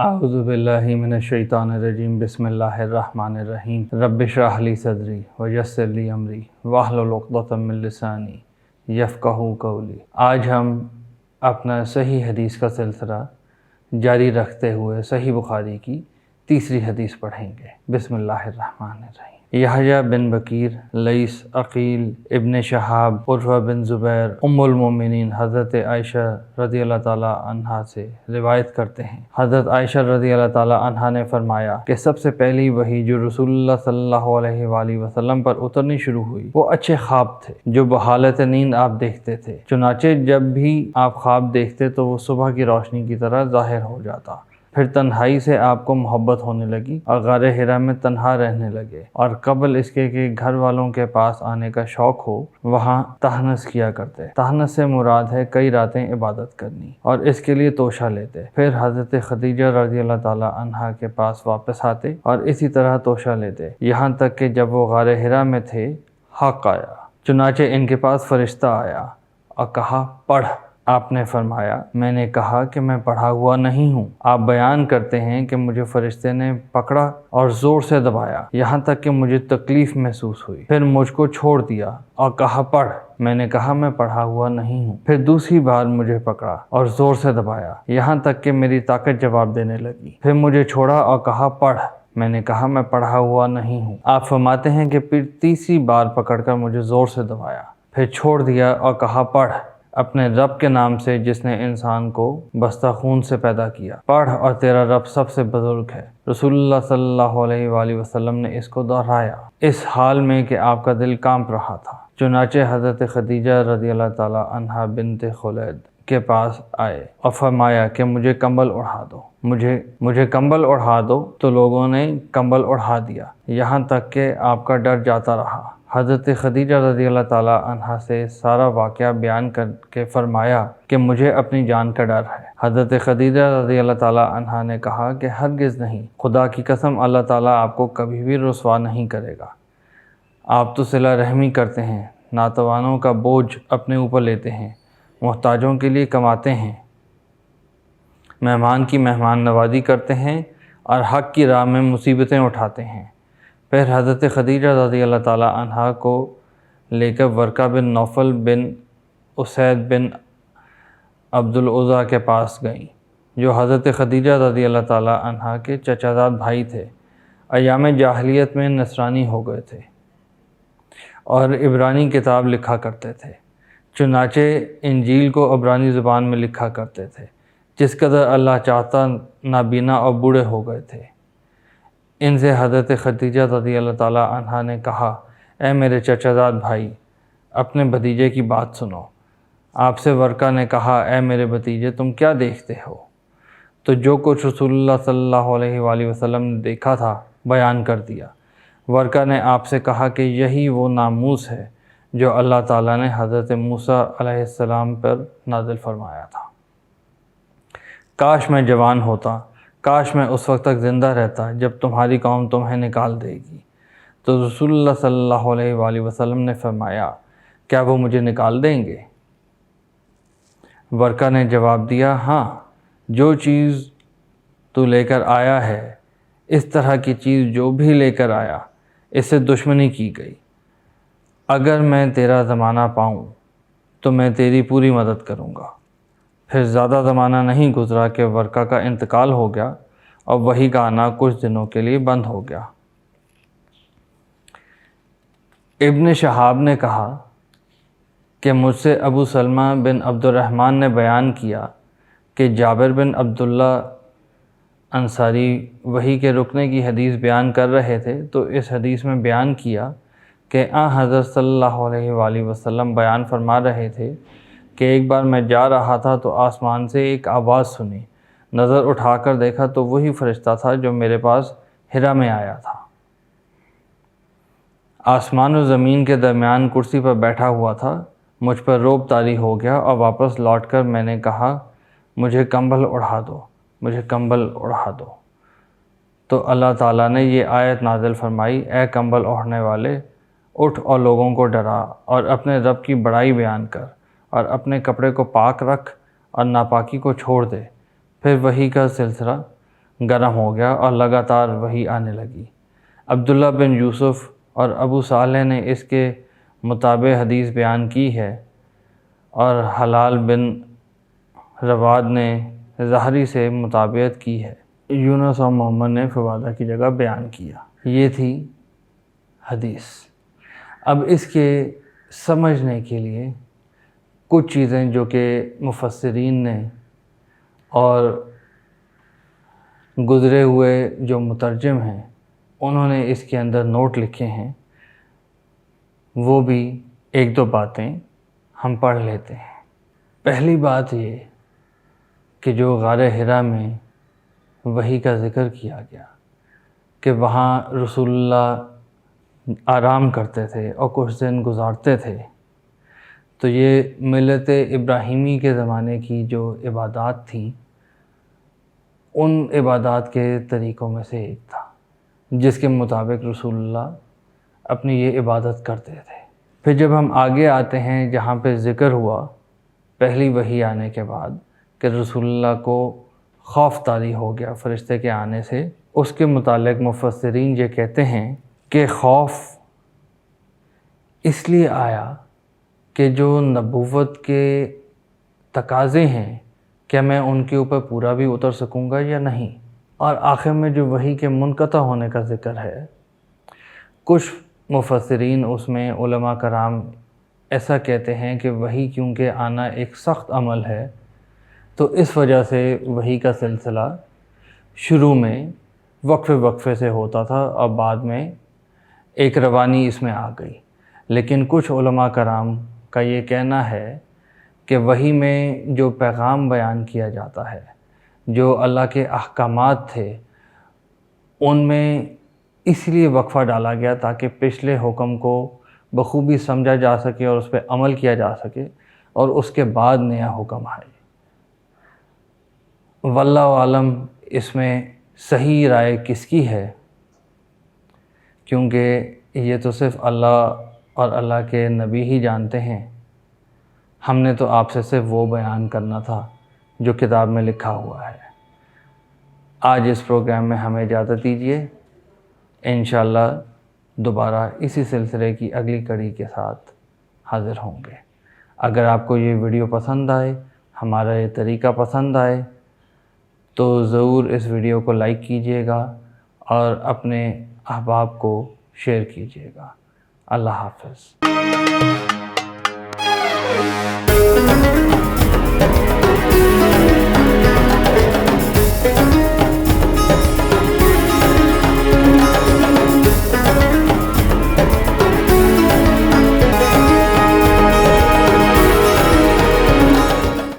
اعوذ باللہ من الشیطان الرجیم بسم اللہ الرحمن الرحیم رب اشرح لی صدری ویسر لی امری واحلل عقدۃ من لسانی یفقہوا قولی۔ آج ہم اپنا صحیح حدیث کا سلسلہ جاری رکھتے ہوئے صحیح بخاری کی تیسری حدیث پڑھیں گے۔ بسم اللہ الرحمن الرحیم۔ یحییٰ بن بکیر، لیث، عقیل، ابن شہاب، عروہ بن زبیر، ام المومنین حضرت عائشہ رضی اللہ تعالیٰ عنہا سے روایت کرتے ہیں، حضرت عائشہ رضی اللہ تعالیٰ عنہا نے فرمایا کہ سب سے پہلی وحی جو رسول اللہ صلی اللہ علیہ وآلہ وسلم پر اترنی شروع ہوئی وہ اچھے خواب تھے جو بحالت نیند آپ دیکھتے تھے، چنانچہ جب بھی آپ خواب دیکھتے تو وہ صبح کی روشنی کی طرح ظاہر ہو جاتا۔ پھر تنہائی سے آپ کو محبت ہونے لگی اور غار حرا میں تنہا رہنے لگے، اور قبل اس کے کہ گھر والوں کے پاس آنے کا شوق ہو وہاں تہنس کیا کرتے۔ تہنس سے مراد ہے کئی راتیں عبادت کرنی، اور اس کے لیے توشہ لیتے۔ پھر حضرت خدیجہ رضی اللہ تعالیٰ عنہا کے پاس واپس آتے اور اسی طرح توشہ لیتے، یہاں تک کہ جب وہ غار حرا میں تھے حق آیا، چنانچہ ان کے پاس فرشتہ آیا اور کہا پڑھ۔ آپ نے فرمایا میں نے کہا کہ میں پڑھا ہوا نہیں ہوں۔ آپ بیان کرتے ہیں کہ مجھے فرشتے نے پکڑا اور زور سے دبایا یہاں تک کہ مجھے تکلیف محسوس ہوئی، پھر مجھ کو چھوڑ دیا اور کہا پڑھ۔ میں نے کہا میں پڑھا ہوا نہیں ہوں۔ پھر دوسری بار مجھے پکڑا اور زور سے دبایا یہاں تک کہ میری طاقت جواب دینے لگی، پھر مجھے چھوڑا اور کہا پڑھ۔ میں نے کہا میں پڑھا ہوا نہیں ہوں۔ آپ فرماتے ہیں کہ پھر تیسری بار پکڑ کر مجھے زور سے دبایا، پھر چھوڑ دیا اور کہا پڑھ، اپنے رب کے نام سے جس نے انسان کو بستہ خون سے پیدا کیا، پڑھ اور تیرا رب سب سے بزرگ ہے۔ رسول اللہ صلی اللہ علیہ وآلہ وسلم نے اس کو دہرایا اس حال میں کہ آپ کا دل کانپ رہا تھا۔ چنانچہ حضرت خدیجہ رضی اللہ تعالیٰ عنہا بنت خولید کے پاس آئے اور فرمایا کہ مجھے کمبل اڑھا دو، مجھے کمبل اڑھا دو، تو لوگوں نے کمبل اڑھا دیا یہاں تک کہ آپ کا ڈر جاتا رہا۔ حضرت خدیجہ رضی اللہ تعالیٰ عنہا سے سارا واقعہ بیان کر کے فرمایا کہ مجھے اپنی جان کا ڈر ہے۔ حضرت خدیجہ رضی اللہ تعالیٰ عنہا نے کہا کہ ہرگز نہیں، خدا کی قسم اللہ تعالیٰ آپ کو کبھی بھی رسوا نہیں کرے گا۔ آپ تو صلہ رحمی کرتے ہیں، ناتوانوں کا بوجھ اپنے اوپر لیتے ہیں، محتاجوں کے لیے کماتے ہیں، مہمان کی مہمان نوازی کرتے ہیں اور حق کی راہ میں مصیبتیں اٹھاتے ہیں۔ پھر حضرت خدیجہ رضی اللہ تعالیٰ عنہا کو لے کر ورقہ بن نوفل بن اسید بن عبد العزیٰ کے پاس گئیں، جو حضرت خدیجہ رضی اللہ تعالیٰ عنہا کے چچا زاد بھائی تھے، ایام جاہلیت میں نصرانی ہو گئے تھے اور عبرانی کتاب لکھا کرتے تھے، چنانچہ انجیل کو عبرانی زبان میں لکھا کرتے تھے، جس قدر اللہ چاہتا نابینا اور بوڑھے ہو گئے تھے۔ ان سے حضرت خدیجہ رضی اللہ تعالیٰ عنہا نے کہا اے میرے چچا زاد بھائی، اپنے بھتیجے کی بات سنو۔ آپ سے ورقہ نے کہا اے میرے بھتیجے تم کیا دیکھتے ہو؟ تو جو کچھ رسول اللہ صلی اللہ علیہ وآلہ وسلم نے دیکھا تھا بیان کر دیا۔ ورقہ نے آپ سے کہا کہ یہی وہ ناموس ہے جو اللہ تعالیٰ نے حضرت موسیٰ علیہ السلام پر نازل فرمایا تھا۔ کاش میں جوان ہوتا، کاش میں اس وقت تک زندہ رہتا جب تمہاری قوم تمہیں نکال دے گی۔ تو رسول اللہ صلی اللہ علیہ وآلہ وسلم نے فرمایا کیا وہ مجھے نکال دیں گے؟ ورقہ نے جواب دیا ہاں، جو چیز تو لے کر آیا ہے اس طرح کی چیز جو بھی لے کر آیا اس سے دشمنی کی گئی۔ اگر میں تیرا زمانہ پاؤں تو میں تیری پوری مدد کروں گا۔ پھر زیادہ زمانہ نہیں گزرا کہ ورقہ کا انتقال ہو گیا اور وحی کا آنا کچھ دنوں کے لیے بند ہو گیا۔ ابن شہاب نے کہا کہ مجھ سے ابو سلمہ بن عبد الرحمن نے بیان کیا کہ جابر بن عبداللہ انصاری وحی کے رکنے کی حدیث بیان کر رہے تھے، تو اس حدیث میں بیان کیا کہ حضرت صلی اللہ علیہ وآلہ وسلم بیان فرما رہے تھے کہ ایک بار میں جا رہا تھا تو آسمان سے ایک آواز سنی، نظر اٹھا کر دیکھا تو وہی فرشتہ تھا جو میرے پاس حرا میں آیا تھا۔ آسمان و زمین کے درمیان کرسی پر بیٹھا ہوا تھا، مجھ پر رعب طاری ہو گیا اور واپس لوٹ کر میں نے کہا مجھے کمبل اڑھا دو، مجھے کمبل اڑھا دو۔ تو اللہ تعالیٰ نے یہ آیت نازل فرمائی اے کمبل اوڑھنے والے، اٹھ اور لوگوں کو ڈرا اور اپنے رب کی بڑائی بیان کر اور اپنے کپڑے کو پاک رکھ اور ناپاکی کو چھوڑ دے۔ پھر وحی کا سلسلہ گرم ہو گیا اور لگاتار وحی آنے لگی۔ عبداللہ بن یوسف اور ابو صالح نے اس کے مطابق حدیث بیان کی ہے، اور حلال بن رواد نے ظاہری سے مطابقت کی ہے۔ یونس اور محمد نے فوادہ کی جگہ بیان کیا۔ یہ تھی حدیث۔ اب اس کے سمجھنے کے لیے کچھ چیزیں جو کہ مفسرین نے اور گزرے ہوئے جو مترجم ہیں انہوں نے اس کے اندر نوٹ لکھے ہیں، وہ بھی ایک دو باتیں ہم پڑھ لیتے ہیں۔ پہلی بات یہ کہ جو غار حرا میں وحی کا ذکر کیا گیا کہ وہاں رسول اللہ آرام کرتے تھے اور کچھ دن گزارتے تھے، تو یہ ملت ابراہیمی کے زمانے کی جو عبادات تھیں ان عبادات کے طریقوں میں سے ایک تھا، جس کے مطابق رسول اللہ اپنی یہ عبادت کرتے تھے۔ پھر جب ہم آگے آتے ہیں جہاں پہ ذکر ہوا پہلی وحی آنے کے بعد کہ رسول اللہ کو خوف طاری ہو گیا فرشتے کے آنے سے، اس کے متعلق مفسرین یہ کہتے ہیں کہ خوف اس لیے آیا کہ جو نبوت کے تقاضے ہیں کیا میں ان کے اوپر پورا بھی اتر سکوں گا یا نہیں، اور آخر میں جو وحی کے منقطع ہونے کا ذکر ہے، کچھ مفسرین اس میں علماء کرام ایسا کہتے ہیں کہ وحی کیونکہ آنا ایک سخت عمل ہے تو اس وجہ سے وحی کا سلسلہ شروع میں وقفے وقفے سے ہوتا تھا اور بعد میں ایک روانی اس میں آ گئی۔ لیکن کچھ علماء کرام کا یہ کہنا ہے کہ وحی میں جو پیغام بیان کیا جاتا ہے، جو اللہ کے احکامات تھے، ان میں اس لیے وقفہ ڈالا گیا تاکہ پچھلے حکم کو بخوبی سمجھا جا سکے اور اس پہ عمل کیا جا سکے اور اس کے بعد نیا حکم آئے۔ واللہ عالم اس میں صحیح رائے کس کی ہے، کیونکہ یہ تو صرف اللہ اور اللہ کے نبی ہی جانتے ہیں۔ ہم نے تو آپ سے صرف وہ بیان کرنا تھا جو کتاب میں لکھا ہوا ہے۔ آج اس پروگرام میں ہمیں اجازت دیجیے، انشاءاللہ دوبارہ اسی سلسلے کی اگلی کڑی کے ساتھ حاضر ہوں گے۔ اگر آپ کو یہ ویڈیو پسند آئے، ہمارا یہ طریقہ پسند آئے تو ضرور اس ویڈیو کو لائک کیجیے گا اور اپنے احباب کو شیئر کیجیے گا۔ اللہ حافظ۔